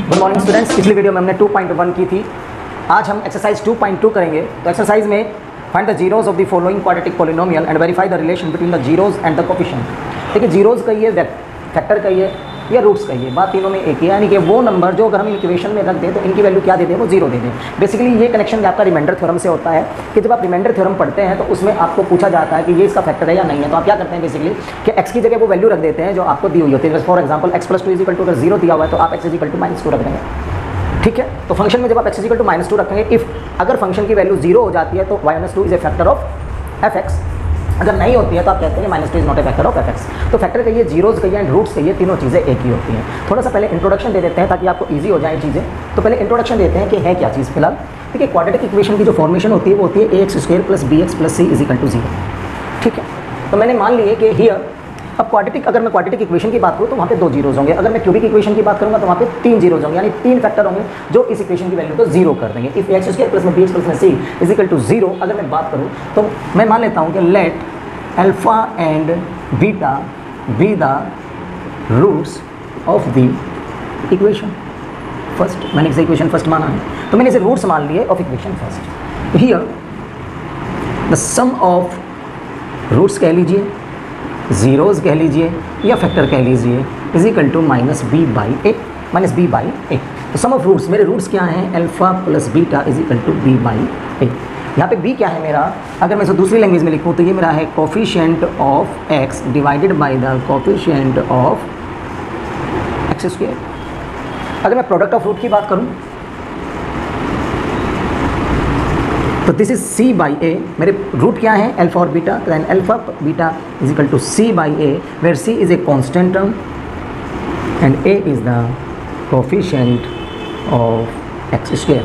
Good morning students. पिछली video में हमने 2.1 की थी। आज हम एक्सरसाइज 2.2 करेंगे। तो एक्सरसाइज में find the zeros of the following quadratic polynomial and verify the relation between the zeros and the coefficient. देखिए जीरोज कहिए, फैक्टर कहिए या रूट्स कहिए, बात तीनों में एक ही है, यानी कि वो नंबर जो अगर हम इक्वेशन में रख दें तो इनकी वैल्यू क्या दे दें, वो जीरो दे दें। बेसिकली ये कनेक्शन आपका रिमाइंडर थ्योरम से होता है कि जब आप रिमाइंडर थ्योरम पढ़ते हैं तो उसमें आपको पूछा जाता है कि ये इसका फैक्टर है या नहीं है। तो आप क्या करते हैं बेसिकली कि x की जगह वो वैल्यू रख देते हैं जो आपको दी हुई होती है। फॉर एग्जाम्पल x+2 = अगर 0 दिया हुआ है तो आप x =-2 रख देंगे। ठीक है, तो फंक्शन में जब आप x =-2 रखेंगे, इफ अगर फंक्शन की वैल्यू 0 हो जाती है तो -2 is a factor of fx। अगर नहीं होती है तो आप कहते हैं -2 is not a factor of fx। तो फैक्टर कहिए, जीरोज कहिए एंड रूट्स कहिए, तीनों चीज़ें एक ही होती हैं। थोड़ा सा पहले इंट्रोडक्शन दे देते हैं ताकि आपको ईजी हो जाए चीज़ें। तो पहले इंट्रोडक्शन देते हैं कि है क्या चीज़। फिलहाल देखिए, क्वाड्रेटिक इक्वेशन की जो फॉर्मेशन होती है वो होती है ax² + bx + c = 0। ठीक है, तो मैंने मान लिए कि हियर अब क्वाड्रेटिक, अगर मैं क्वाड्रेटिक इक्वेशन की बात करूँ तो वहाँ पे 2 जीरोज होंगे। अगर मैं क्यूबिक इक्वेशन की बात करूँगा तो वहाँ पे 3 जीरोज होंगे, यानी 3 फैक्टर होंगे जो इस इक्वेशन की वैल्यू को 0 कर देंगे। इफ x² + bx + c = 0 अगर मैं बात करूँ तो मैं मान लेता हूँ कि let alpha and beta be the roots of the equation first. मैंने इसे इक्वेशन फर्स्ट माना है तो मैंने इसे रूट्स मान लिए of equation first. Here the sum of roots कह लीजिए, जीरोज कह लीजिए या फैक्टर कह लीजिए -b/a। तो सम ऑफ रूट्स, मेरे रूट्स क्या हैं? Alpha + beta b/a। यहाँ पे b क्या है मेरा? अगर मैं इसे दूसरी लैंग्वेज में लिखूँ तो ये मेरा है coefficient of x divided by the coefficient of x²। अगर मैं प्रोडक्ट ऑफ रूट की बात करूँ तो दिस इज c/a। मेरे रूट क्या है? अल्फा और beta. Then alpha beta c/a, where c is a constant term and a is the coefficient of x²।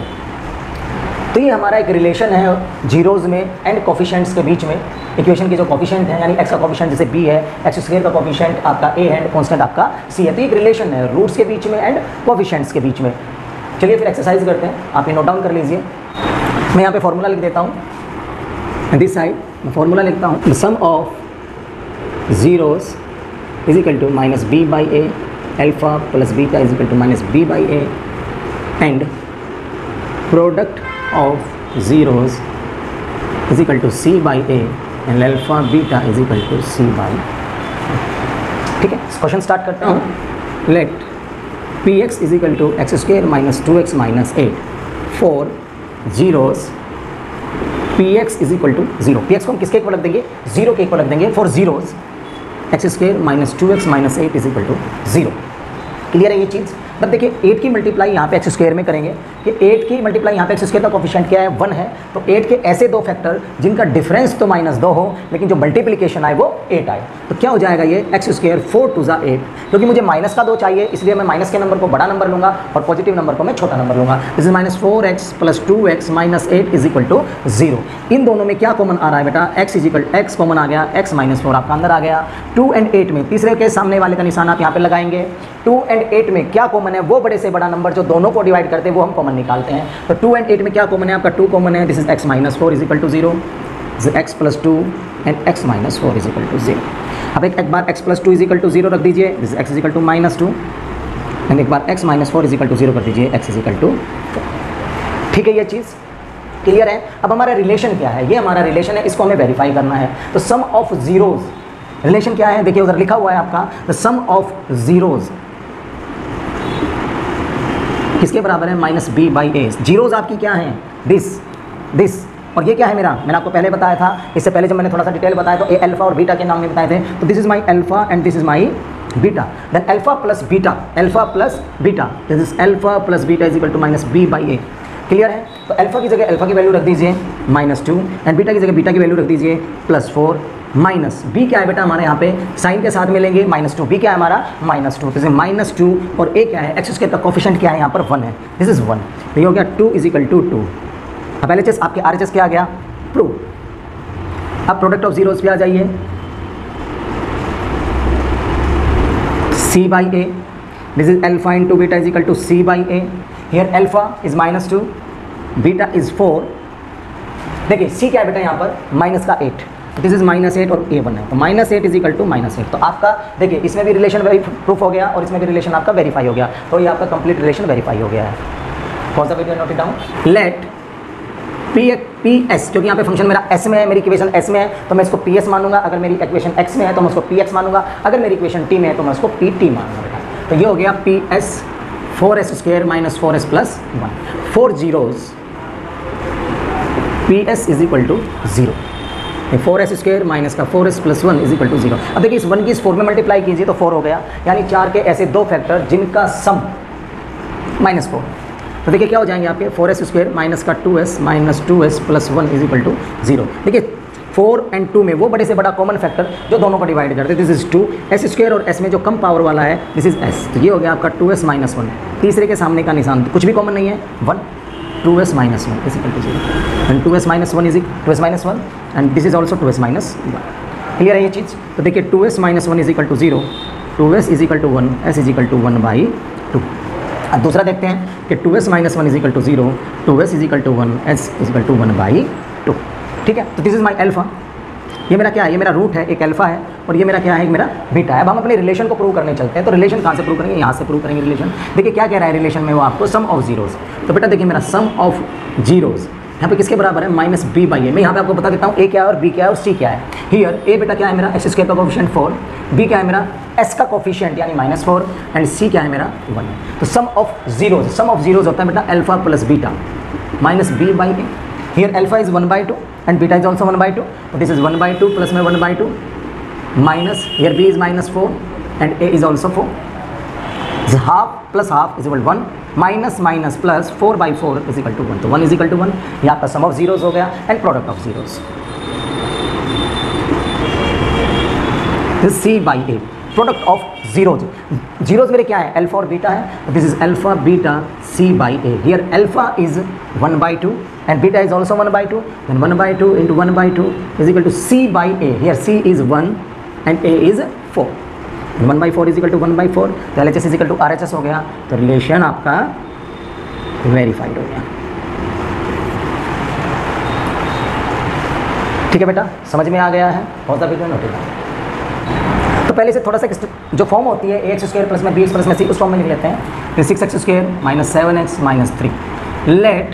तो ये हमारा एक रिलेशन है जीरोज में एंड कोफिशिएंट्स के बीच में। इक्वेशन के जो कोफिशिएंट हैं, यानी x का कोफिशिएंट जैसे b है, x² का कोफिशिएंट आपका a है एंड कांस्टेंट आपका c है। तो ये एक रिलेशन है रूट्स के बीच में एंड कोफिशिएंट्स के बीच में। चलिए फिर एक्सरसाइज करते हैं, आप ये नोट डाउन कर लीजिए। मैं यहाँ पे फॉर्मूला लिख देता हूँ। दिस साइड मैं फॉर्मूला लिखता हूँ, sum of zeros is equal to -b/a, alpha + beta is equal to -b/a and product of zeros is equal to c/a and alpha beta is equal to c/a। ठीक है, question start करता हूँ। Let px is equal to x² - 2x - 8 for zeros px is equal to 0। px को हम किसके equal रख देंगे? 0 के इक्वल रख देंगे for zeros x² - 2x - 8 is equal to 0। Clear है ये चीज़? तब देखिए 8 की मल्टीप्लाई यहाँ पे x² में करेंगे कि 8 की मल्टीप्लाई यहाँ पे x² का कोफिशिएंट क्या है? 1 है। तो 8 के ऐसे दो फैक्टर जिनका डिफरेंस तो -2 हो लेकिन जो मल्टीप्लिकेशन आए वो 8 आए, तो क्या हो जाएगा ये x², 4 × 8। क्योंकि मुझे माइनस का 2 चाहिए इसलिए मैं माइनस के नंबर को बड़ा नंबर लूँगा और पॉजिटिव नंबर को मैं छोटा नंबर लूँगा। This is -4x + 2x - 8 is equal to 0। इन दोनों में क्या कॉमन आ रहा है बेटा? x कॉमन आ गया, x - 4 आपका अंदर आ गया। 2 एंड 8 में तीसरे के सामने वाले का निशान आप यहाँ पे लगाएंगे। 2 एंड 8 में क्या कॉमन है? वो बड़े से बड़ा नंबर जो दोनों को डिवाइड करते हैं वो हम कॉमन निकालते हैं। तो 2 एंड 8 में क्या कॉमन है? आपका 2 कॉमन है। This is x - 4 is equal to 0, x + 2 and x - 4 is equal to 0। अब एक बार x + 2 इज इक्वल टू 0 रख दीजिए, this is x is equal to -2 and एक बार x - 4 इज इक्वल टू 0 कर दीजिए, x इज इक्वल टू 4। ठीक है, ये चीज़ क्लियर है? अब हमारा रिलेशन क्या है? ये हमारा रिलेशन है, इसको हमें वेरीफाई करना है। तो सम ऑफ जीरोज रिलेशन क्या है? देखिए उधर लिखा हुआ है आपका द सम ऑफ जीरोज किसके बराबर है? -b/a। जीरोज आपकी क्या है? दिस और ये क्या है मेरा? मैंने आपको पहले बताया था, इससे पहले जब मैंने थोड़ा सा डिटेल बताया तो अल्फा और बीटा के नाम में बताए थे। तो this is my alpha and this is my beta. Then alpha + beta, this is alpha + beta is equal to -b/a। Clear है? तो अल्फा की जगह अल्फा की वैल्यू रख दीजिए -2 एंड बीटा की जगह बीटा की वैल्यू रख दीजिए +4। माइनस बी क्या है बेटा? हमारे यहाँ पे साइन के साथ मिलेंगे -2। बी क्या है हमारा? -2। तो -2 और ए क्या है? x² का कोफिशिएंट क्या है? यहाँ पर 1 है। This is 1। तो ये हो गया 2 इज इक्वल टू 2। अब LHS आपके RHS क्या आ गया? प्रूव। अब प्रोडक्ट ऑफ जीरोज पे आ जाइए, c/a। This is alpha into beta is equal to c/a। Here alpha is -2, beta is 4। देखिए c क्या है बेटा? यहाँ पर -8 दिस इज -8 और A1 है, तो -8 इज इक्वल टू -8। तो आपका देखिए इसमें भी रिलेशन प्रूफ हो गया और इसमें भी रिलेशन आपका वेरीफाई हो गया, तो ये आपका कंप्लीट रिलेशन वेरीफाई हो गया है। कौन सा video note it down. Let PS, क्योंकि यहाँ पे फंक्शन मेरा S में है, मेरी इक्वेशन S में है, तो मैं इसको PS मानूंगा। अगर मेरी इक्वेशन X में है तो मैं उसको PX मानूंगा। अगर मेरी इक्वेशन T में है तो मैं उसको PT मानूंगा। तो ये हो गया PS 4s² - 4s + 1, 4 zeros, PS is equal to 0। 4s² minus का 4s + 1 इज इक्वल टू 0। अब देखिए इस 1 की इस 4 में मल्टीप्लाई कीजिए तो 4 हो गया, यानी 4 के ऐसे दो फैक्टर जिनका सम -4। तो देखिए क्या हो जाएंगे आपके 4s² माइनस का 2s minus 2s + 1 is equal to 0। देखिए 4 और 2 में वो बड़े से बड़ा कॉमन फैक्टर जो दोनों को डिवाइड करते हैं, दिस इज 2। s² और s में जो कम पावर वाला है दिस इज s, तो ये हो गया आपका 2s - 1। तीसरे के सामने का निशान कुछ भी कॉमन नहीं है, 1, 2s - 1 is equal to 0 and 2s - 1 is 2s - 1 and this is also 2s - 1। Clear है ये चीज़। तो देखिए 2s - 1 is equal to 0, 2s is equal to 1, s is equal to 1/2। अब दूसरा देखते हैं कि 2s - 1 is equal to 0, 2s is equal to 1, s is equal to 1/2। ठीक है, तो दिस इज माई अल्फा। ये मेरा क्या है, ये मेरा रूट है, एक अल्फा है, और ये मेरा क्या है, मेरा बीटा है। अब हम अपने रिलेशन को प्रूव करने चलते हैं। तो रिलेशन कहाँ से प्रूव करेंगे, यहाँ से प्रूव करेंगे रिलेशन। देखिए क्या कह रहा है रिलेशन में वो आपको, सम ऑफ जीरोज़। तो बेटा देखिए मेरा सम ऑफ जीरोज़ यहाँ पे किसके बराबर है, -b/a। मैं यहाँ पे आपको बता देता हूँ a क्या है और b क्या है और c क्या है। हियर a बेटा क्या है मेरा, x² का कोफिशिएंट 4, b क्या है मेरा s का कोफिशिएंट यानी -4 एंड c क्या है मेरा 1। तो सम ऑफ जीरोज़ होता है बेटा alpha plus beta -b/a। Here alpha is 1/2 and beta is also 1/2, so this is 1/2 plus में 1/2 minus here b is -4 and a is also 4, so half plus half is equal to 1 minus plus 4/4 is equal to 1, तो 1 is equal to 1। ये आपका सम of zeros हो गया and product of zeros. C/A product of zeros मेरे क्या है, alpha और beta है, this is alpha beta C/A। Here alpha is 1/2 and beta is also 1/2, then 1/2 into 1/2 is equal to C/A। here C is 1 and A is 4 and 1/4 is equal to 1/4, तो LHS is equal to RHS हो गया। तो relation आपका verified हो गया। ठीक है बेटा, समझ में आ गया है, बहुत सा वीडियो नोट है। तो पहले से थोड़ा सा जो फॉर्म होती है ax² प्लस में bx प्लस में c, उस फॉर्म में लिख लेते हैं। फिर 6x² - 7x - 3 let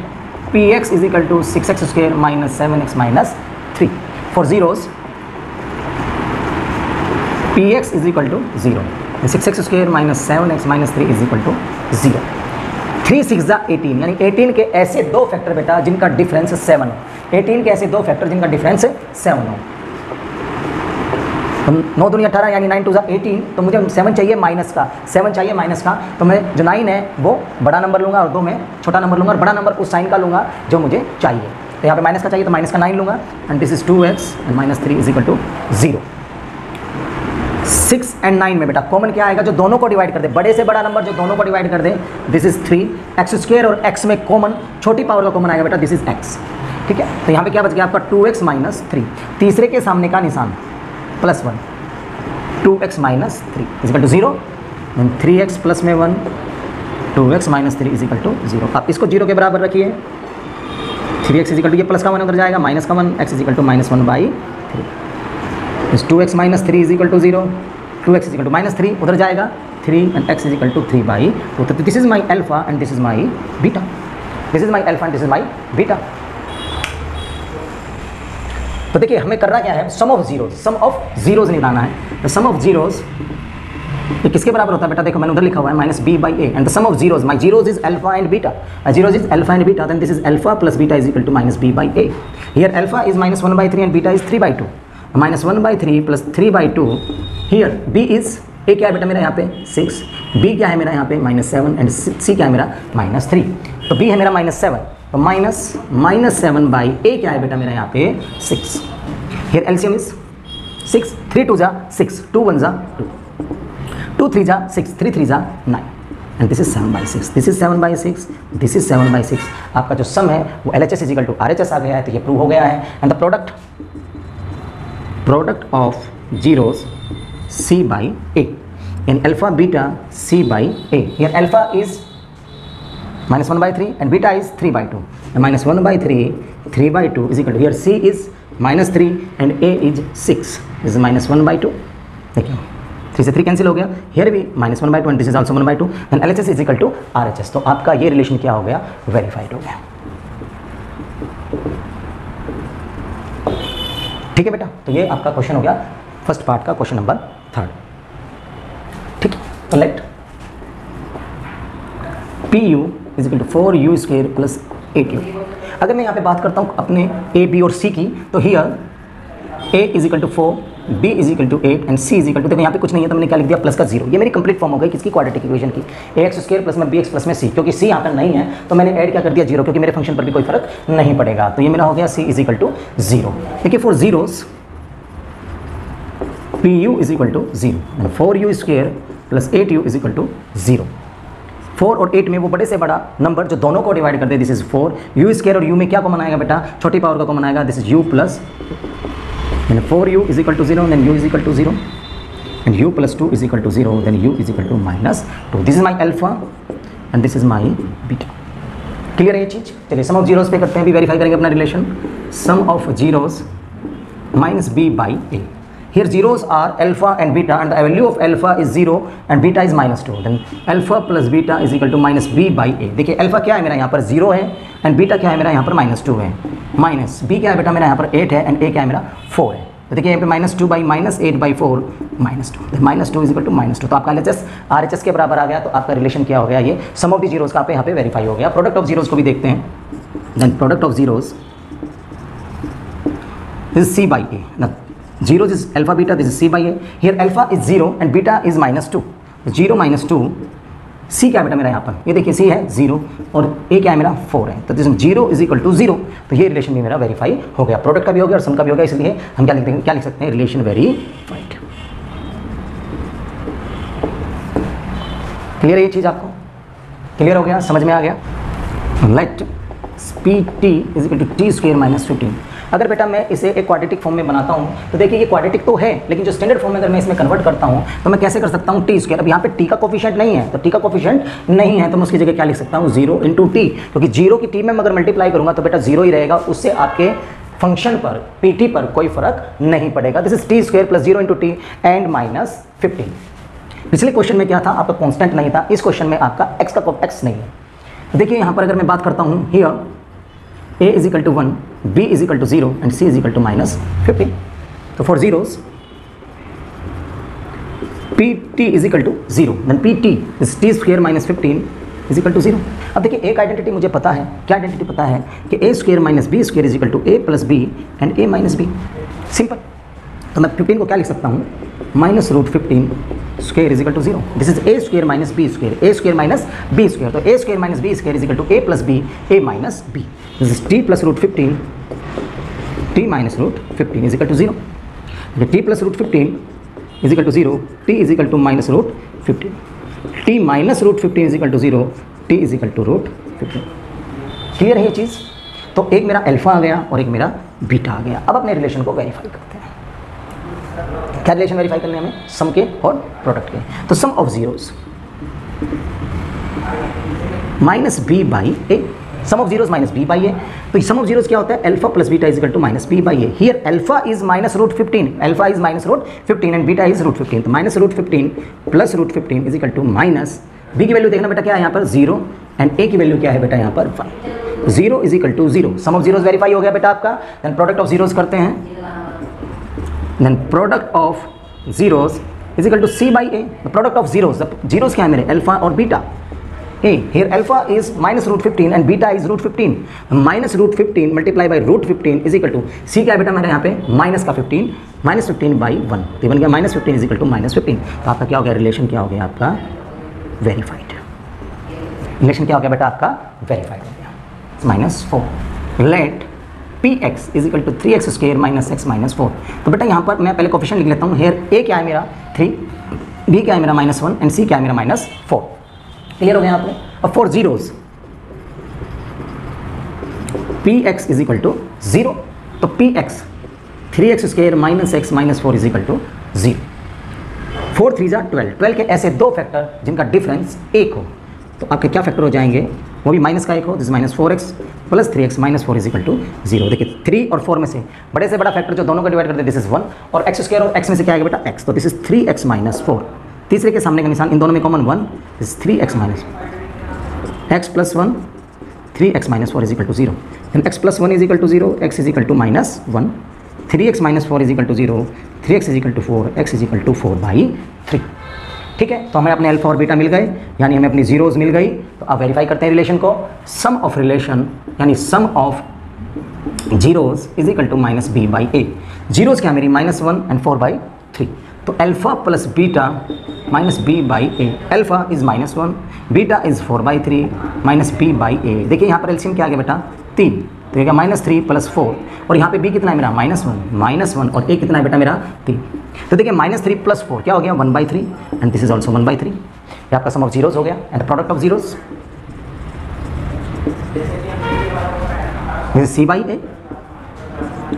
px is equal to 6x² - 7x - 3 for zeros, px is equal to 0 and 6x² - 7x - 3 is equal to 0। 3 6 जा 18, यानी 18 के ऐसे दो फैक्टर बेटा जिनका डिफरेंस 7 हो। 18 के ऐसे दो फैक्टर जिनका डिफरेंस 7 हो। तो 9 दूनी 18 यानी 9 2 जा 18, तो मुझे 7 चाहिए माइनस का, 7 चाहिए माइनस का, तो मैं जो 9 है वो बड़ा नंबर लूँगा और 2 में छोटा नंबर लूँगा और बड़ा नंबर उस साइन का लूँगा जो मुझे चाहिए। तो यहाँ पे माइनस का चाहिए तो माइनस का 9 लूँगा एंड दिस इज 2x एंड -3 इज इक्वल टू 0। 6 और 9 में बेटा कॉमन क्या आएगा, जो दोनों को डिवाइड कर दे, बड़े से बड़ा नंबर जो दोनों को डिवाइड कर दे, दिस इज 3। x² और x में कॉमन छोटी पावर का कॉमन आएगा बेटा, दिस इज x। ठीक है, तो यहाँ पे क्या बच गया आपका 2x - 3, तीसरे के सामने का निशान +1, 2x - 3 is equal to 0 and 3x plus में 1, 2x - 3 इज इक्वल टू 0। आप इसको 0 के बराबर रखिए। 3x इज इक्वल टू ये प्लस का 1 उधर जाएगा, माइनस का 1, x is equal to -1/3। 2x - 3 is equal to 0, 2x is equal to -3 उधर जाएगा 3 and x is equal to 3/2। तो this is my alpha and this is my beta, this is my alpha and this is my beta. तो देखिए हमें करना क्या है, सम of zeros निकालना है। द सम ऑफ जीरोज ये किसके बराबर होता है बेटा, देखो मैंने उधर लिखा हुआ है -b/a and the sum of zeros, my zeros is alpha and beta, zeros is alpha and beta, then this is alpha plus beta is equal to -b/a। Here alpha is -1/3 and beta is 3/2, -1/3 plus 3/2। Here b is a क्या है बेटा मेरा यहाँ पे 6, b क्या है मेरा यहाँ पे -7 एंड c क्या है मेरा -3। तो b है मेरा -7, तो -7/a क्या है बेटा मेरा यहाँ पे 6। हियर एलसीएम इज 6, 3 2 जा 6, 2 1 जा 2, 2 3 जा 6, 3 3 जा 9 and this is 7/6, this is 7/6, this is 7/6। आपका जो सम है वो LHS is equal to RHS आ गया है, तो ये प्रूव हो गया है। And the product of zeros C/A यानी alpha beta C/A। Here alpha is -1/3 and beta is 3/2 and -1/3 3/2 is equal to, here C is -3 and a is 6, this is -1/2. देखिए 3 से 3 कैंसिल हो गया, हियर भी -1/2 and this is also 1/2, then LHS is equal to RHS. तो आपका ये relation क्या हो गया, वेरीफाइड हो गया. ठीक है बेटा, तो ये आपका क्वेश्चन हो गया फर्स्ट पार्ट का, क्वेश्चन नंबर 3. ठीक है, तो let PU is equal to 4u² plus 8u. अगर मैं यहाँ पे बात करता हूँ अपने A, B और C की, तो here A is equal to 4, B is equal to 8 and C is equal to, देखो यहाँ पे कुछ नहीं है तो मैंने क्या लिख दिया, प्लस का 0. ये मेरी कंप्लीट फॉर्म हो गई किसकी, क्वाड्रेटिक इक्वेशन की, ax² प्लस में bx प्लस में c, क्योंकि c यहाँ पर नहीं है तो मैंने ऐड क्या कर दिया 0, क्योंकि मेरे फंक्शन पर भी कोई फर्क नहीं पड़ेगा. तो ये मेरा हो गया c इज इक्वल टू 0. देखिए for zeros PU is equal to 0 and 4u² plus 8u is equal to 0. 4 और 8 में वो बड़े से बड़ा नंबर जो दोनों को डिवाइड कर दे, दिस इज 4. u² और u में क्या कॉमन आएगा बेटा, छोटी पावर का कॉमन आएगा, this is u plus 4u is equal to 0, then u is equal to 0, and u plus 2 is equal to 0, then u is equal to -2. This is my alpha and this is my beta. Clear है ये चीज़. चलिए सम of zeros पे करते हैं, भी verify करेंगे अपना relation. Sum of zeros minus b by a. Here zeros are alpha and beta and the value of alpha is 0 and beta is -2. Then alpha plus beta is equal to -b by a. देखिए alpha क्या है मेरा यहाँ पर 0 है and beta क्या है मेरा यहाँ पर -2 है. माइनस b क्या है बेटा मेरा यहाँ पर 8 है and a क्या है मेरा 4 है. तो देखिए यहाँ पे -2 बाई -8/4 -2. -2 is equal to -2. तो आपका LHS RHS के बराबर आ गया. तो आपका रिलेशन क्या हो गया, ये सम ऑफ द जीरोस का आप यहाँ पे वेरीफाई हो गया. प्रोडक्ट ऑफ जीरोस को भी देखते हैं. Then product of zeros is c by a. Zeros is alpha beta, this is c by a. Here alpha is 0 and beta is -2. 0 -2, c क्या है बेटा मेरा यहाँ पर, ये देखिए c है 0 और a क्या है मेरा 4 है. तो दिस 0 इज इक्वल टू 0. तो ये रिलेशन भी मेरा वेरीफाई हो गया. प्रोडक्ट का भी हो गया और सम का भी हो गया, इसलिए हम क्या लिखते हैं, क्या लिख सकते हैं, रिलेशन वेरीफाइड. क्लियर है ये चीज़, आपको क्लियर हो गया, समझ में आ गया. Let pt is equal to t² minus 15. अगर बेटा मैं इसे एक क्वाड्रेटिक फॉर्म में बनाता हूँ तो देखिए ये क्वाड्रेटिक तो है, लेकिन जो स्टैंडर्ड फॉर्म में अगर मैं इसमें कन्वर्ट करता हूँ तो मैं कैसे कर सकता हूँ t². अब यहाँ पे t का कोफिशिएंट नहीं है, तो t का कोफिशिएंट नहीं है तो मैं उसकी जगह क्या लिख सकता हूँ 0 × t, क्योंकि 0 की t में अगर मल्टीप्लाई करूँगा तो बेटा 0 ही रहेगा, उससे आपके फंक्शन पर pt पर कोई फर्क नहीं पड़ेगा. This is t² plus 0 × t and -15. पिछले क्वेश्चन में क्या था, आपका कॉन्स्टेंट नहीं था, इस क्वेश्चन में आपका x का x नहीं है. देखिए यहाँ पर अगर मैं बात करता हूँ, here a is equal to 1, b is equal to 0 and c is equal to -15. तो for zeros pt is equal to 0, then pt is t² minus 15 is equal to 0. अब देखिए एक आइडेंटिटी मुझे पता है, क्या आइडेंटिटी पता है कि a² minus b² is equal to a plus b and a minus b. Simple. तो मैं 15 को क्या लिख सकता हूँ, -√15² is equal to 0. This is a² minus b², a² minus b². तो a² minus b² is equal to a plus b, a minus b. This is t plus √15, t minus √15 is equal to 0. t plus √15 is equal to 0, t is equal to -√15, t minus √15 is equal to 0, t is equal to √15. Clear है ये चीज़. तो एक मेरा alpha आ गया और एक मेरा बीटा आ गया. अब अपने रिलेशन को वेरीफाई करते हैं. क्या रिलेशन वेरीफाई करने हमें, सम के और प्रोडक्ट के. तो sum of zeros -b by a. Sum of zeros -b by a. तो सम ऑफ जीरोस क्या होता है, alpha plus beta is equal to -b by a. Here alpha is -√15, alpha is -√15 and beta is √15. तो -√15 plus √15 is equal to minus b की value देखना बेटा क्या है यहाँ पर 0 एंड a की वैल्यू क्या है बेटा यहाँ पर 1. 0 is equal to 0. Sum of zeros verify हो गया बेटा आपका. देन प्रोडक्ट ऑफ जीरोस करते हैं. Then product of zeros is equal to c by a. The product of zeros, the zeros क्या है मेरे, अल्फा और beta. A here alpha is -√15 and beta is √15. -√15 multiply by √15 is equal to c क्या है बेटा मेरे यहाँ पे माइनस का 15, -15 by 1. तो बन गया -15 is equal to -15. तो आपका क्या हो गया, रिलेशन क्या हो गया आपका, वेरीफाइड. रिलेशन क्या हो गया बेटा आपका, वेरीफाइड हो गया. -4. Let px is equal to 3x² minus x minus 4. तो बेटा यहाँ पर मैं पहले कोफिशिएंट लिख लेता हूँ. हेयर a क्या है मेरा 3, b क्या है मेरा -1 एंड c क्या है मेरा -4. क्लियर हो गया आपने. अब for zeros px is equal to 0. तो px 3x² minus x minus 4 is equal to 0. 4 3 12. 12 के ऐसे दो फैक्टर जिनका डिफरेंस 1 हो, तो आपके क्या फैक्टर हो जाएंगे, वो भी माइनस का एक हो, this minus 4x plus 3x minus 4 is equal to 0। देखिए 3 और 4 में से बड़े से बड़ा फैक्टर जो दोनों को डिवाइड करते हैं दिस इज 1, और x स्क्वायर और x में से क्या आएगा बेटा x, तो दिस इज 3x माइनस 4। तीसरे के सामने का निशान इन दोनों में common 1, this 3x minus x plus 1 3x minus 4 is equal to 0, then x plus 1 is equal to 0, x is equal to minus 1, 3x minus 4 is equal to 0, 3x is equal to 4, x is equal to 4/3। ठीक है, तो हमें अपने alpha और beta मिल गए, यानी हमें अपनी जीरोज़ मिल गई। तो आप वेरीफाई करते हैं रिलेशन को, सम ऑफ रिलेशन यानी sum of zeros is equal to minus B by A. Zeros क्या मेरी -1 एंड 4/3, तो alpha plus beta minus B by A, alpha is -1, beta is 4/3 minus B by A. देखिए यहाँ पर एलसीएम क्या आ गया बेटा 3, तो ये क्या -3 प्लस 4, और यहाँ पे b कितना है मेरा -1 और a कितना है बेटा मेरा 3। तो देखिए -3 प्लस 4 क्या हो गया 1/3, एंड दिस इज ऑल्सो 1/3। ये आपका सम ऑफ जीरोज हो गया and product of zeros this is c by a,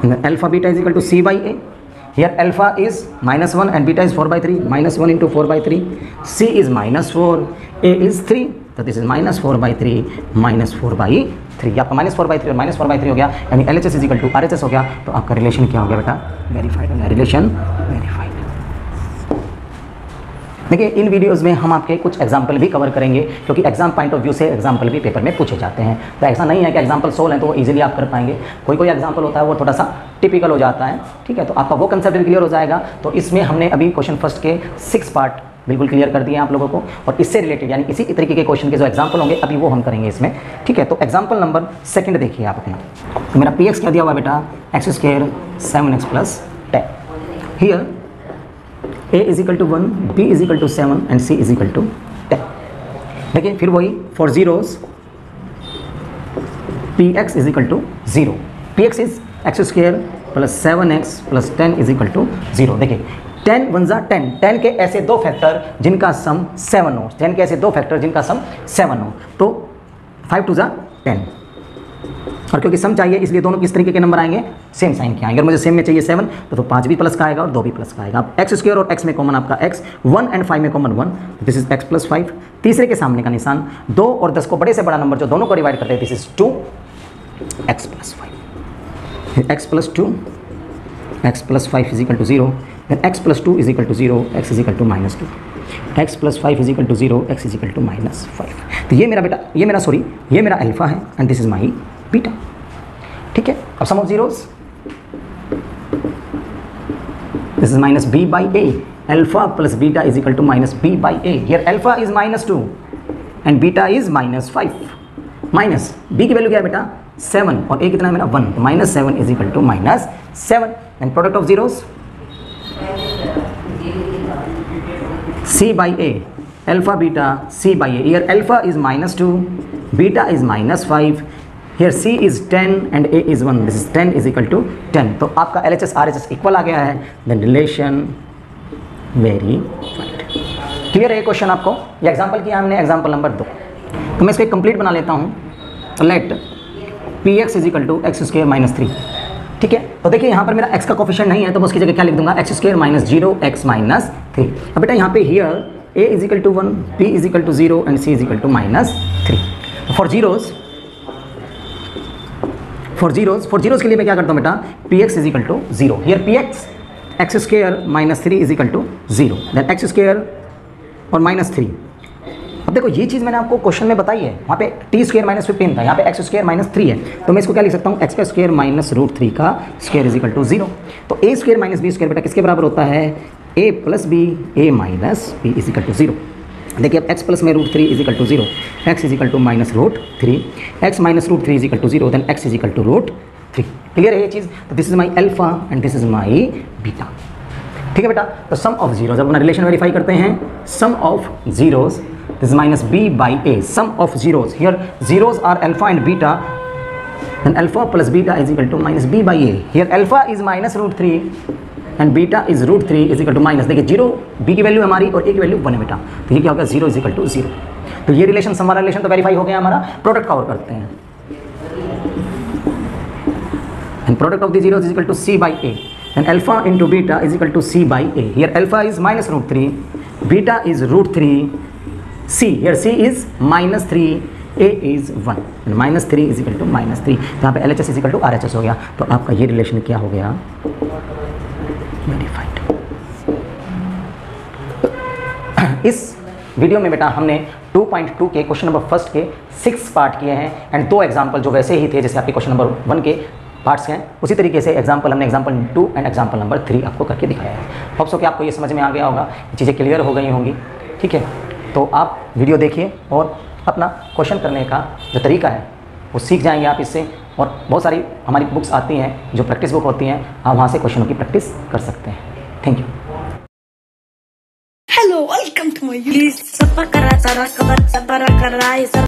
and alpha beta is equal to c by a. Here alpha is -1 and beta is 4/3, -1 into 4/3, c is -4, a is 3, तो this is -4/3 -4/3। आपका -4/3 और -4/3 हो गया, यानी LHS is equal to RHS हो गया। तो आपका रिलेशन क्या हो गया बेटा वेरीफाइड हो गया, रिलेशन वेरीफाइड। देखिए इन वीडियोस में हम आपके कुछ एग्जाम्पल भी कवर करेंगे, क्योंकि एग्जाम पॉइंट ऑफ व्यू से एग्जाम्पल भी पेपर में पूछे जाते हैं। तो ऐसा नहीं है कि एग्जाम्पल सोल्व है तो वो इजीली आप कर पाएंगे, कोई एग्जाम्पल होता है वो थोड़ा सा टिपिकल हो जाता है। ठीक है, तो आपका वो कंसेप्ट भी क्लियर हो जाएगा। तो इसमें हमने अभी क्वेश्चन फर्स्ट के 6 पार्ट बिल्कुल क्लियर कर दिए आप लोगों को, और इससे रिलेटेड यानी इसी तरीके के क्वेश्चन के जो एग्जाम्पल होंगे अभी वो हम करेंगे इसमें। ठीक है, तो एग्जाम्पल नंबर 2 देखिए आप अपना। तो मेरा px क्या दिया हुआ बेटा x² 7x plus 10। Here a is equal to 1, b is equal to 7 and c is equal to 10। देखिए फिर वही for zeros px is equal to 0, px is x² plus 7x plus 10 is equal to 0। देखिए 10 1 जा 10, 10 के ऐसे दो factor जिनका सम 7 हो, 10 के ऐसे दो फैक्टर जिनका सम 7 हो, तो 5 2 जा 10, और क्योंकि सम चाहिए इसलिए दोनों किस तरीके के नंबर आएंगे सेम साइन के आएंगे। अगर मुझे सेम में चाहिए 7 तो 5 भी प्लस का आएगा और 2 भी प्लस का आएगा। अब x² और x में कॉमन आपका x, 1 एंड 5 में common 1, this is x plus 5। तीसरे के सामने का निशान 2 और 10 को बड़े से बड़ा नंबर जो दोनों को डिवाइड करते हैं this is 2 x plus 5, x plus 2 x plus 5 is equal to 0, then x plus 2 is equal to 0, x is equal to -2, x plus 5 is equal to 0, x is equal to -5। तो ये मेरा बेटा ये मेरा alpha है and this is my beta. ठीक है, अब sum of zeros this is minus b by a, alpha plus beta is equal to minus b by a। Here alpha is -2 and beta is -5, minus b की value क्या है बेटा 7 और a कितना है मेरा 1, तो -7 is equal to -7 and product of zeros c by a, alpha beta c by a। Here alpha is -2, beta is -5, here c is 10 and a is 1, this is 10 is equal to 10। तो आपका LHS RHS equal आ गया है, then relation verified। Clear है ये question आपको? ये example किया हमने एग्जाम्पल नंबर 2। तो मैं इसको कंप्लीट बना लेता हूँ। Let px is equal to x² -3। ठीक है, तो देखिए यहाँ पर मेरा x का कोफिशिएंट नहीं है तो मैं उसकी जगह क्या लिख दूंगा x² -0 x -3। अब बेटा यहाँ पे here a is equal to 1, b is equal to 0 and c is equal to -3। For zeros के लिए मैं क्या करता हूँ बेटा px is equal to 0, here px x² -3 is equal to 0, then x² और -3। अब देखो ये चीज़ मैंने आपको क्वेश्चन में बताई है, वहाँ पे t² -15 था, यहाँ पे x² -3 है, तो मैं इसको क्या लिख सकता हूँ x² -√3 का स्क्वायर इज इक्वल टू 0। तो a² -b² बेटा किसके बराबर होता है a plus b, a minus b is equal to 0। देखिए अब x प्लस में √3 is equal to 0, x is equal to -√3, x -√3 is equal to 0, then x is equal to √3। Clear है ये चीज़? तो this is my alpha and this is my beta. ठीक है बेटा, तो सम ऑफ जीरोज अब अपना रिलेशन वेरीफाई करते हैं। Sum of zeros this is minus b by a, sum of zeros, here zeros are alpha and beta, then alpha plus beta is equal to minus b by a, here alpha is -√3 and beta is √3 is equal to minus। देखिए 0 b की value हमारी और a की value 1 है बेटा, तो ये क्या होगा 0 is equal to 0। तो ये रिलेशन हमारा रिलेशन तो वेरीफाई हो गया हमारा। प्रोडक्ट कवर करते हैं, and product of the zeros is equal to c by a, and alpha into beta is equal to c by a, here alpha is -√3, beta is √3, c, here c is -3, A is 1 and -3 is equal to -3। तो यहाँ पे LHS is equal to RHS हो गया। तो आपका ये relation क्या हो गया, वेरीफाइड। इस वीडियो में बेटा हमने 2.2 के क्वेश्चन नंबर फर्स्ट के 6 पार्ट किए हैं एंड 2 एग्जाम्पल जो वैसे ही थे जैसे आपके क्वेश्चन नंबर 1 के पार्ट्स हैं, उसी तरीके से एग्जाम्पल हमने एग्जाम्पल 2 एंड एग्जाम्पल नंबर 3 आपको करके दिखाया है। होप सो कि आपको ये समझ में आ गया होगा, चीज़ें क्लियर हो गई होंगी। ठीक है, तो आप वीडियो देखिए और अपना क्वेश्चन करने का जो तरीका है वो सीख जाएंगे आप इससे। और बहुत सारी हमारी बुक्स आती हैं जो प्रैक्टिस बुक होती हैं, आप वहाँ से क्वेश्चनों की प्रैक्टिस कर सकते हैं। Thank you. Hello, welcome to my YouTube.